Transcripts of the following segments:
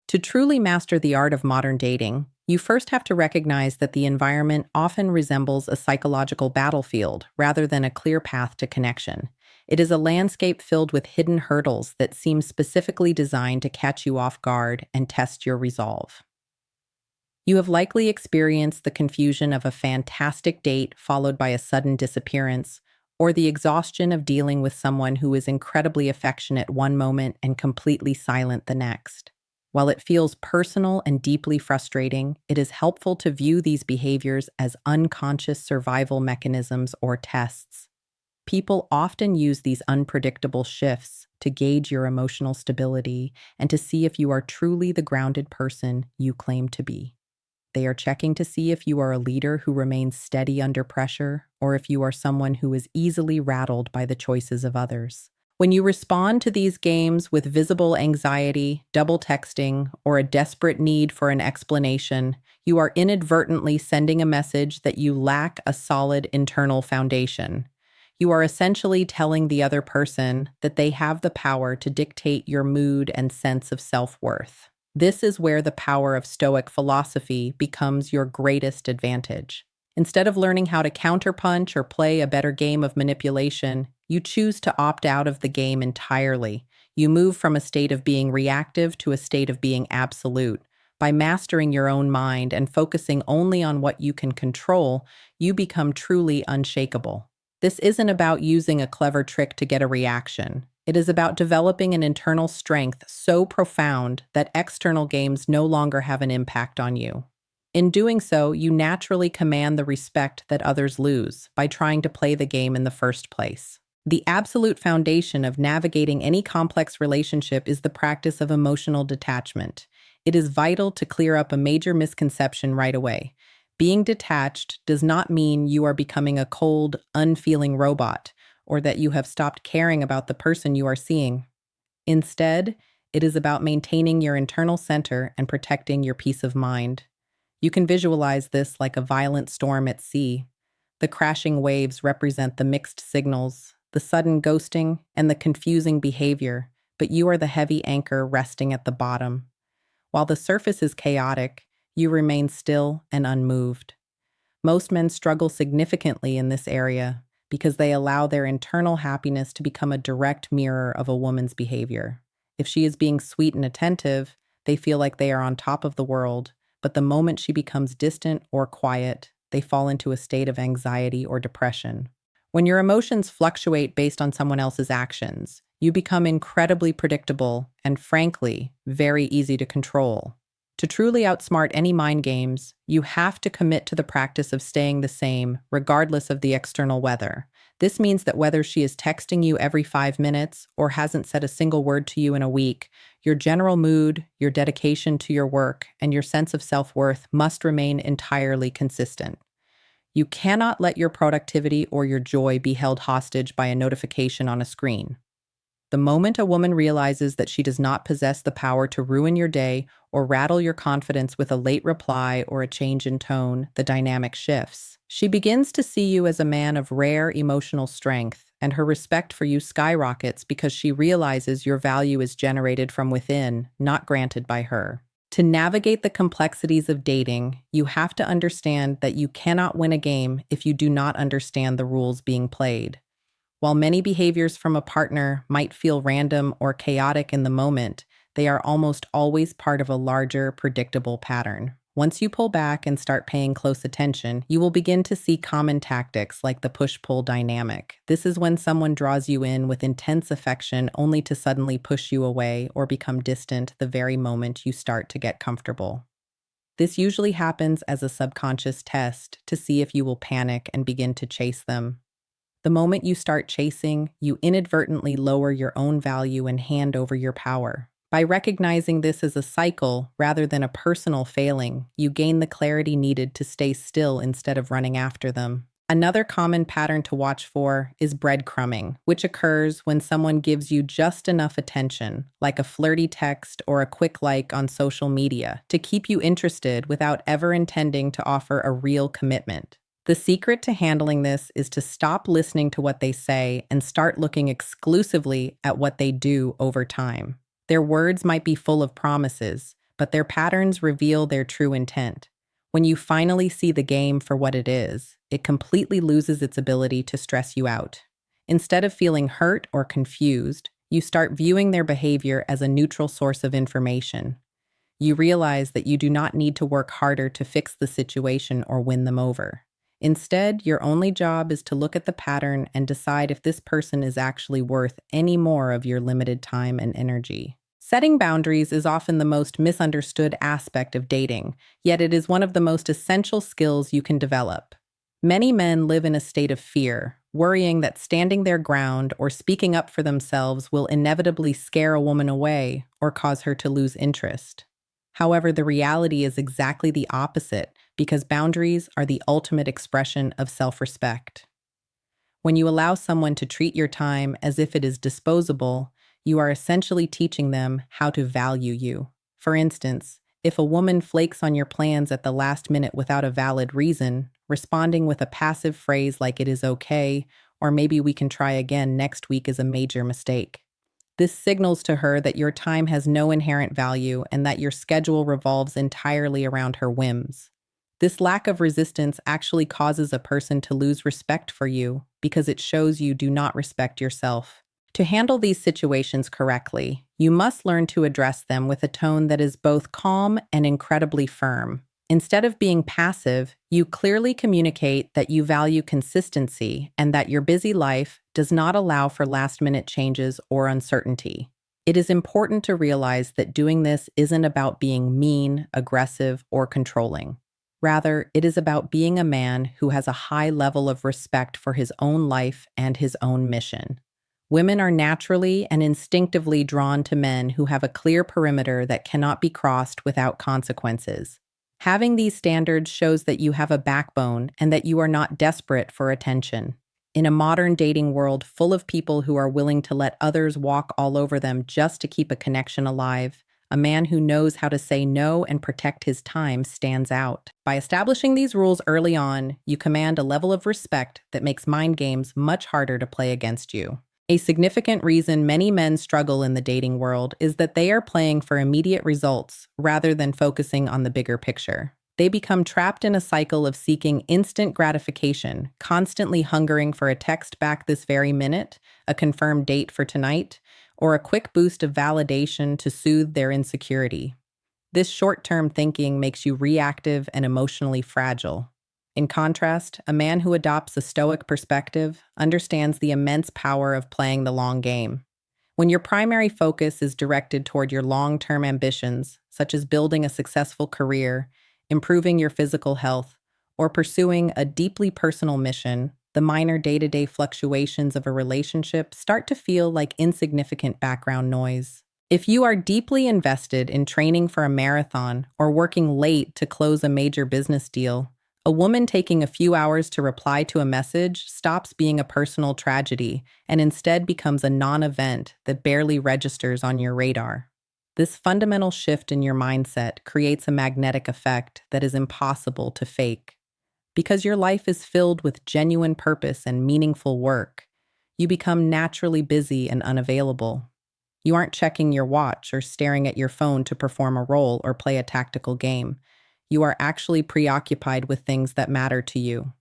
To truly master the art of modern dating, you first have to recognize that the environment often resembles a psychological battlefield rather than a clear path to connection. It is a landscape filled with hidden hurdles that seem specifically designed to catch you off guard and test your resolve. You have likely experienced the confusion of a fantastic date followed by a sudden disappearance, or the exhaustion of dealing with someone who is incredibly affectionate one moment and completely silent the next. While it feels personal and deeply frustrating, it is helpful to view these behaviors as unconscious survival mechanisms or tests. People often use these unpredictable shifts to gauge your emotional stability and to see if you are truly the grounded person you claim to be. They are checking to see if you are a leader who remains steady under pressure or if you are someone who is easily rattled by the choices of others. When you respond to these games with visible anxiety, double texting, or a desperate need for an explanation, you are inadvertently sending a message that you lack a solid internal foundation. You are essentially telling the other person that they have the power to dictate your mood and sense of self-worth. This is where the power of Stoic philosophy becomes your greatest advantage. Instead of learning how to counterpunch or play a better game of manipulation, you choose to opt out of the game entirely. You move from a state of being reactive to a state of being absolute. By mastering your own mind and focusing only on what you can control, you become truly unshakable. This isn't about using a clever trick to get a reaction. It is about developing an internal strength so profound that external games no longer have an impact on you. In doing so, you naturally command the respect that others lose by trying to play the game in the first place. The absolute foundation of navigating any complex relationship is the practice of emotional detachment. It is vital to clear up a major misconception right away. Being detached does not mean you are becoming a cold, unfeeling robot, or that you have stopped caring about the person you are seeing. Instead, it is about maintaining your internal center and protecting your peace of mind. You can visualize this like a violent storm at sea. The crashing waves represent the mixed signals, the sudden ghosting, and the confusing behavior, but you are the heavy anchor resting at the bottom. While the surface is chaotic, you remain still and unmoved. Most men struggle significantly in this area because they allow their internal happiness to become a direct mirror of a woman's behavior. If she is being sweet and attentive, they feel like they are on top of the world, but the moment she becomes distant or quiet, they fall into a state of anxiety or depression. When your emotions fluctuate based on someone else's actions, you become incredibly predictable and, frankly, very easy to control. To truly outsmart any mind games, you have to commit to the practice of staying the same, regardless of the external weather. This means that whether she is texting you every 5 minutes or hasn't said a single word to you in a week, your general mood, your dedication to your work, and your sense of self-worth must remain entirely consistent. You cannot let your productivity or your joy be held hostage by a notification on a screen. The moment a woman realizes that she does not possess the power to ruin your day or rattle your confidence with a late reply or a change in tone, the dynamic shifts. She begins to see you as a man of rare emotional strength, and her respect for you skyrockets because she realizes your value is generated from within, not granted by her. To navigate the complexities of dating, you have to understand that you cannot win a game if you do not understand the rules being played. While many behaviors from a partner might feel random or chaotic in the moment, they are almost always part of a larger, predictable pattern. Once you pull back and start paying close attention, you will begin to see common tactics like the push-pull dynamic. This is when someone draws you in with intense affection only to suddenly push you away or become distant the very moment you start to get comfortable. This usually happens as a subconscious test to see if you will panic and begin to chase them. The moment you start chasing, you inadvertently lower your own value and hand over your power. By recognizing this as a cycle rather than a personal failing, you gain the clarity needed to stay still instead of running after them. Another common pattern to watch for is breadcrumbing, which occurs when someone gives you just enough attention, like a flirty text or a quick like on social media, to keep you interested without ever intending to offer a real commitment. The secret to handling this is to stop listening to what they say and start looking exclusively at what they do over time. Their words might be full of promises, but their patterns reveal their true intent. When you finally see the game for what it is, it completely loses its ability to stress you out. Instead of feeling hurt or confused, you start viewing their behavior as a neutral source of information. You realize that you do not need to work harder to fix the situation or win them over. Instead, your only job is to look at the pattern and decide if this person is actually worth any more of your limited time and energy. Setting boundaries is often the most misunderstood aspect of dating, yet it is one of the most essential skills you can develop. Many men live in a state of fear, worrying that standing their ground or speaking up for themselves will inevitably scare a woman away or cause her to lose interest. However, the reality is exactly the opposite, because boundaries are the ultimate expression of self-respect. When you allow someone to treat your time as if it is disposable, you are essentially teaching them how to value you. For instance, if a woman flakes on your plans at the last minute without a valid reason, responding with a passive phrase like "it is okay," or "maybe we can try again next week," is a major mistake. This signals to her that your time has no inherent value and that your schedule revolves entirely around her whims. This lack of resistance actually causes a person to lose respect for you because it shows you do not respect yourself. To handle these situations correctly, you must learn to address them with a tone that is both calm and incredibly firm. Instead of being passive, you clearly communicate that you value consistency and that your busy life does not allow for last-minute changes or uncertainty. It is important to realize that doing this isn't about being mean, aggressive, or controlling. Rather, it is about being a man who has a high level of respect for his own life and his own mission. Women are naturally and instinctively drawn to men who have a clear perimeter that cannot be crossed without consequences. Having these standards shows that you have a backbone and that you are not desperate for attention. In a modern dating world full of people who are willing to let others walk all over them just to keep a connection alive, a man who knows how to say no and protect his time stands out. By establishing these rules early on, you command a level of respect that makes mind games much harder to play against you. A significant reason many men struggle in the dating world is that they are playing for immediate results rather than focusing on the bigger picture. They become trapped in a cycle of seeking instant gratification, constantly hungering for a text back this very minute, a confirmed date for tonight, or a quick boost of validation to soothe their insecurity. This short-term thinking makes you reactive and emotionally fragile. In contrast, a man who adopts a stoic perspective understands the immense power of playing the long game. When your primary focus is directed toward your long-term ambitions, such as building a successful career, improving your physical health, or pursuing a deeply personal mission, the minor day-to-day fluctuations of a relationship start to feel like insignificant background noise. If you are deeply invested in training for a marathon or working late to close a major business deal, a woman taking a few hours to reply to a message stops being a personal tragedy and instead becomes a non-event that barely registers on your radar. This fundamental shift in your mindset creates a magnetic effect that is impossible to fake. Because your life is filled with genuine purpose and meaningful work, you become naturally busy and unavailable. You aren't checking your watch or staring at your phone to perform a role or play a tactical game. You are actually preoccupied with things that matter to you.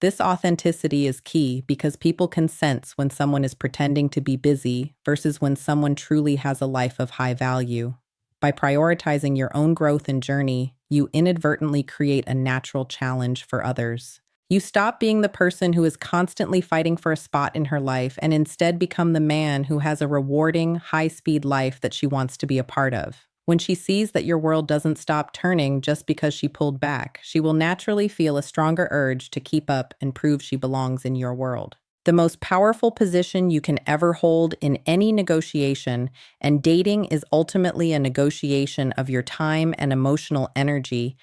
This authenticity is key because people can sense when someone is pretending to be busy versus when someone truly has a life of high value. By prioritizing your own growth and journey, you inadvertently create a natural challenge for others. You stop being the person who is constantly fighting for a spot in her life and instead become the man who has a rewarding, high-speed life that she wants to be a part of. When she sees that your world doesn't stop turning just because she pulled back, she will naturally feel a stronger urge to keep up and prove she belongs in your world. The most powerful position you can ever hold in any negotiation, and dating is ultimately a negotiation of your time and emotional energy,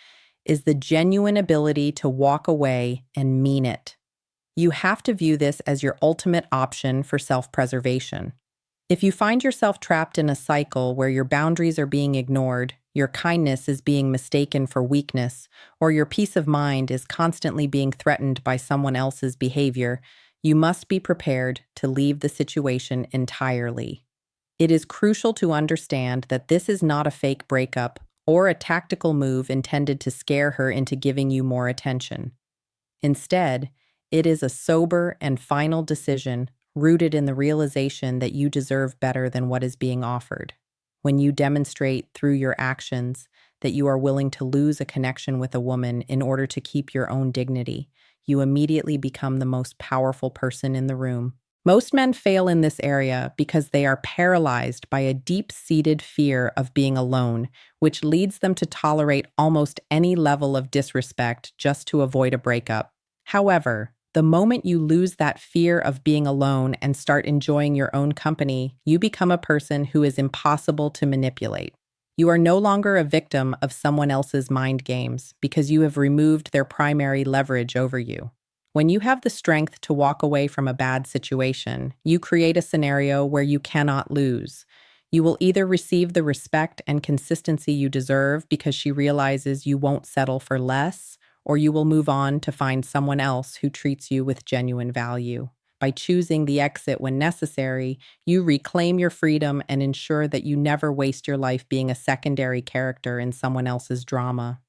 is the genuine ability to walk away and mean it. You have to view this as your ultimate option for self-preservation. If you find yourself trapped in a cycle where your boundaries are being ignored, your kindness is being mistaken for weakness, or your peace of mind is constantly being threatened by someone else's behavior, you must be prepared to leave the situation entirely. It is crucial to understand that this is not a fake breakup or a tactical move intended to scare her into giving you more attention. Instead, it is a sober and final decision rooted in the realization that you deserve better than what is being offered. When you demonstrate through your actions that you are willing to lose a connection with a woman in order to keep your own dignity, you immediately become the most powerful person in the room. Most men fail in this area because they are paralyzed by a deep-seated fear of being alone, which leads them to tolerate almost any level of disrespect just to avoid a breakup. However, the moment you lose that fear of being alone and start enjoying your own company, you become a person who is impossible to manipulate. You are no longer a victim of someone else's mind games because you have removed their primary leverage over you. When you have the strength to walk away from a bad situation, you create a scenario where you cannot lose. You will either receive the respect and consistency you deserve because she realizes you won't settle for less, or you will move on to find someone else who treats you with genuine value. By choosing the exit when necessary, you reclaim your freedom and ensure that you never waste your life being a secondary character in someone else's drama.